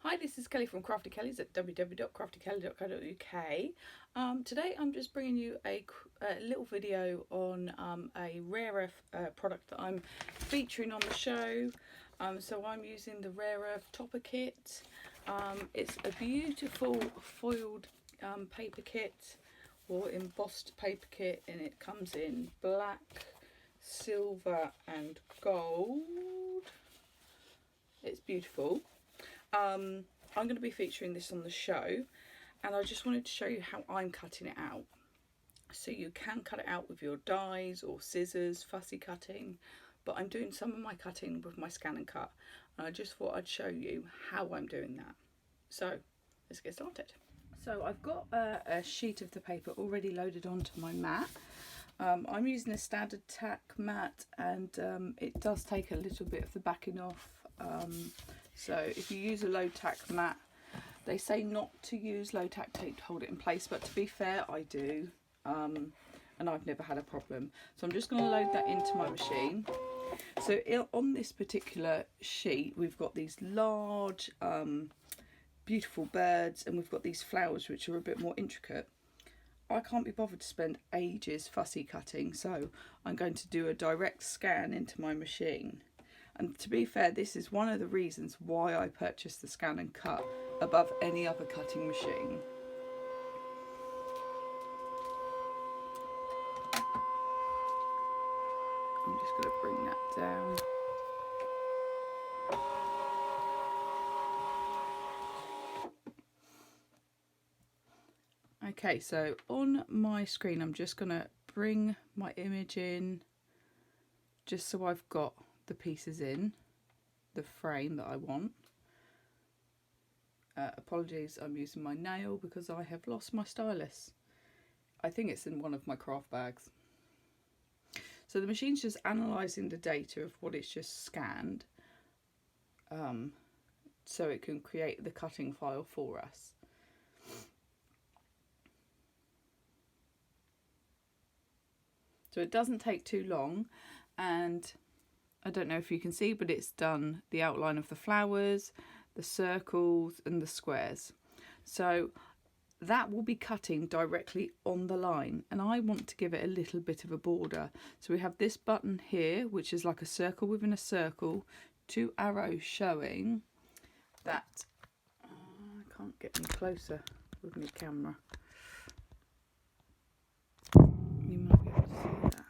Hi, this is Kelly from Crafty Kelly's at www.craftykelly.co.uk. Today I'm just bringing you a little video on a Rare Earth product that I'm featuring on the show. So I'm using the Rare Earth Topper Kit. It's a beautiful foiled paper kit or embossed paper kit, and it comes in black, silver and gold. It's beautiful. I'm going to be featuring this on the show, and I just wanted to show you how I'm cutting it out. So you can cut it out with your dies or scissors, fussy cutting, but I'm doing some of my cutting with my ScanNcut, and I just thought I'd show you how I'm doing that. So let's get started. So I've got a sheet of the paper already loaded onto my mat. I'm using a standard tack mat, and it does take a little bit of the backing off. So if you use a low tack mat, they say not to use low tack tape to hold it in place, but to be fair, I do, and I've never had a problem. So I'm just going to load that into my machine. So on this particular sheet, we've got these large beautiful birds, and we've got these flowers which are a bit more intricate. I can't be bothered to spend ages fussy cutting, so I'm going to do a direct scan into my machine. And to be fair, this is one of the reasons why I purchased the ScanNcut above any other cutting machine. I'm just going to bring that down. Okay, so on my screen, I'm just going to bring my image in just so I've got the pieces in the frame that I want. Apologies, I'm using my nail because I have lost my stylus. I think it's in one of my craft bags. So the machine's just analysing the data of what it's just scanned, so it can create the cutting file for us. So it doesn't take too long, and I don't know if you can see, but it's done the outline of the flowers, the circles and the squares. So that will be cutting directly on the line, and I want to give it a little bit of a border. So we have this button here, which is like a circle within a circle, two arrows showing that, I can't get any closer with my camera. You might be able to see that.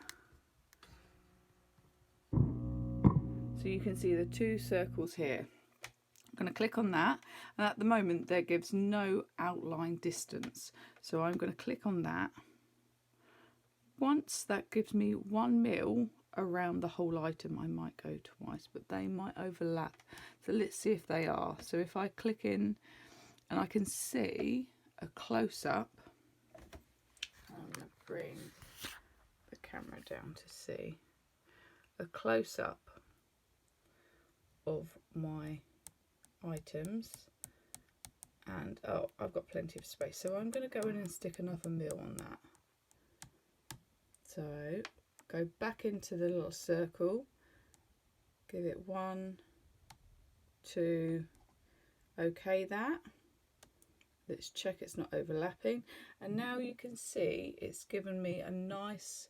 So you can see the two circles here. I'm going to click on that, and at the moment there gives no outline distance. So I'm going to click on that. Once that gives me 1 mil around the whole item, I might go twice, but they might overlap. So let's see if they are. So if I click in and I can see a close-up, I'm going to bring the camera down to see a close-up of my items, and oh, I've got plenty of space, so I'm going to go in and stick another mil on that. So go back into the little circle, give it 1, 2, okay that. Let's check it's not overlapping, and now you can see it's given me a nice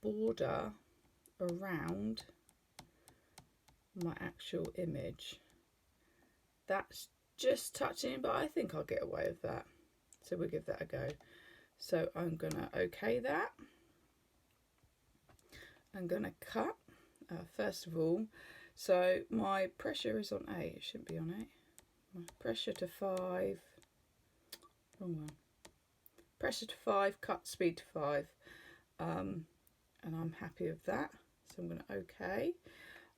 border around my actual image. That's just touching, but I think I'll get away with that, so we'll give that a go. So I'm gonna okay that. I'm gonna cut first of all. So my pressure is on 8, it shouldn't be on 8. My pressure to 5, wrong one. Pressure to 5, cut speed to 5, and I'm happy with that, so I'm gonna okay.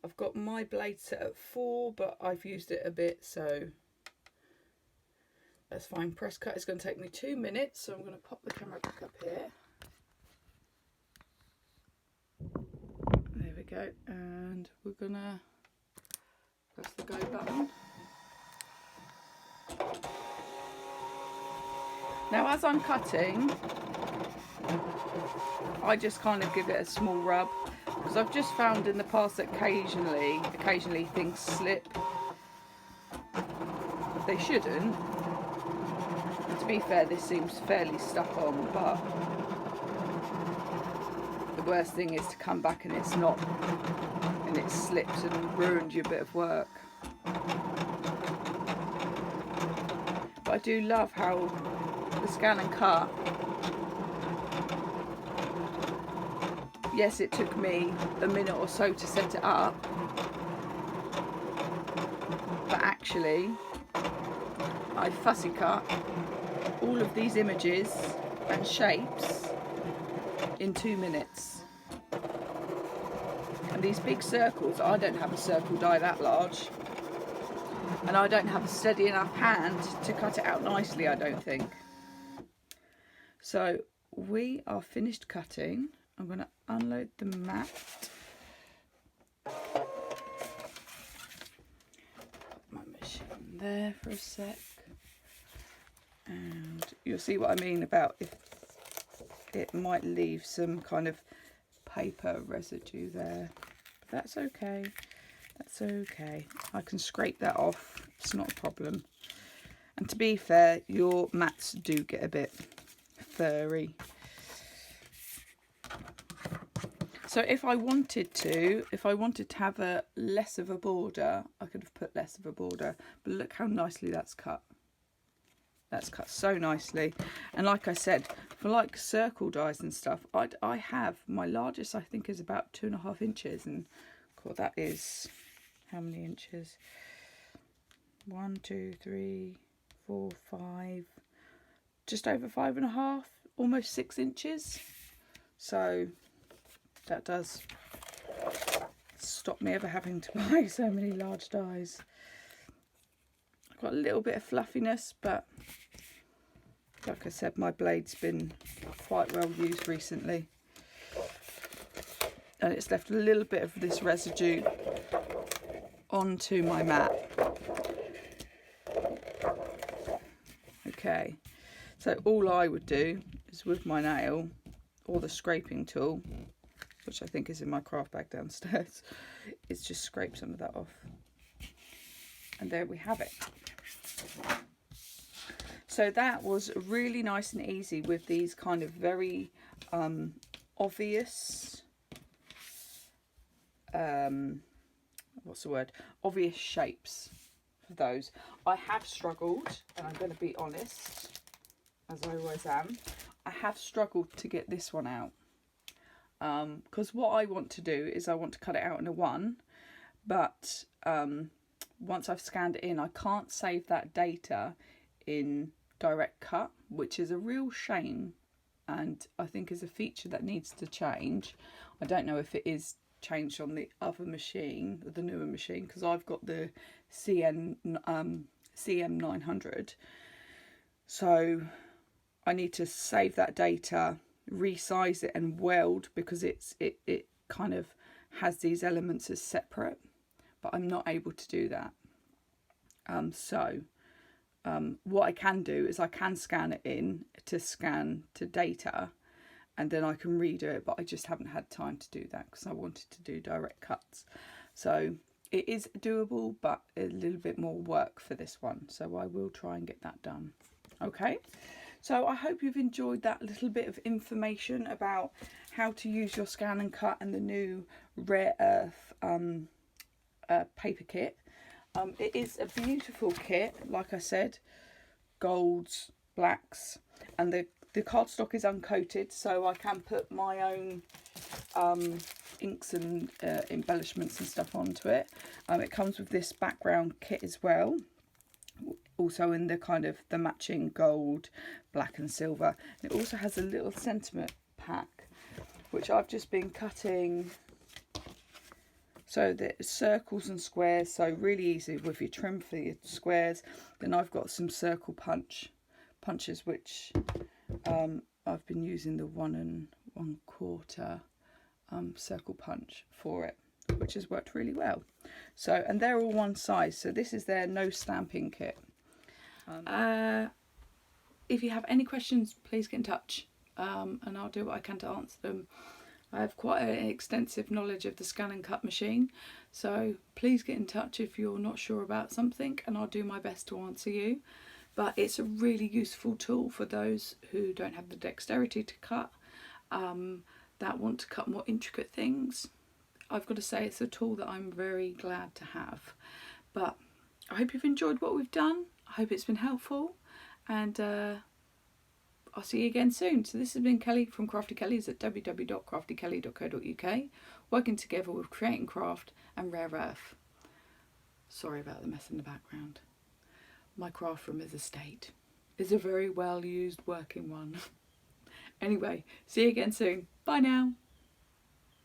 I've got my blade set at 4, but I've used it a bit, so that's fine. Press cut is going to take me 2 minutes, so I'm going to pop the camera back up here. There we go, and we're going to press the go button. Now as I'm cutting, I just kind of give it a small rub, because I've just found in the past that occasionally things slip. They shouldn't. And to be fair, this seems fairly stuck on, but the worst thing is to come back and it's not, and it slips and ruined your bit of work. But I do love how the ScanNcut, yes, it took me a minute or so to set it up, but actually I fussy cut all of these images and shapes in 2 minutes. And these big circles, I don't have a circle die that large, and I don't have a steady enough hand to cut it out nicely, I don't think. So we are finished cutting. I'm going to unload the mat. Put my machine there for a sec. And you'll see what I mean about if it might leave some kind of paper residue there. But that's okay. That's okay. I can scrape that off. It's not a problem. And to be fair, your mats do get a bit furry. So if I wanted to have a less of a border, I could have put less of a border. But look how nicely that's cut. That's cut so nicely. And like I said, for like circle dies and stuff, I have, my largest I think is about 2.5 inches. And God, that is, how many inches? 1, 2, 3, 4, 5, just over 5.5, almost 6 inches. So that does stop me ever having to buy so many large dies. I've got a little bit of fluffiness, but like I said, my blade's been quite well used recently. And it's left a little bit of this residue onto my mat. Okay, so all I would do is with my nail or the scraping tool, which I think is in my craft bag downstairs, is just scrape some of that off. And there we have it. So that was really nice and easy with these kind of very obvious, obvious shapes for those. I have struggled, and I'm going to be honest, as I always am, I have struggled to get this one out. Because what I want to do is I want to cut it out in a 1, but once I've scanned it in, I can't save that data in direct cut, which is a real shame, and I think is a feature that needs to change. I don't know if it is changed on the other machine, the newer machine, because I've got the CM900, so I need to save that data, resize it and weld, because it kind of has these elements as separate, but I'm not able to do that. What I can do is I can scan it in to scan to data, and then I can redo it, but I just haven't had time to do that because I wanted to do direct cuts. So it is doable, but a little bit more work for this one, so I will try and get that done. Okay, so I hope you've enjoyed that little bit of information about how to use your ScanNcut and the new Rare Earth paper kit. It is a beautiful kit, like I said, golds, blacks, and the cardstock is uncoated, so I can put my own inks and embellishments and stuff onto it. It comes with this background kit as well, also in the kind of the matching gold, black and silver. It also has a little sentiment pack, which I've just been cutting. So the circles and squares, so really easy with your trim for your squares. Then I've got some circle punches, which I've been using the 1 1/4 circle punch for it, which has worked really well. So, and they're all one size. So this is their no stamping kit. If you have any questions, please get in touch, and I'll do what I can to answer them. I have quite an extensive knowledge of the ScanNcut machine, so please get in touch if you're not sure about something and I'll do my best to answer you. But it's a really useful tool for those who don't have the dexterity to cut, that want to cut more intricate things. I've got to say it's a tool that I'm very glad to have. But I hope you've enjoyed what we've done. I hope it's been helpful, and I'll see you again soon. So this has been Kelly from Crafty Kellys at www.craftykelly.co.uk, working together with Create and Craft and Rare Earth. Sorry about the mess in the background. My craft room is a state. It's a very well used working one. Anyway, see you again soon. Bye now.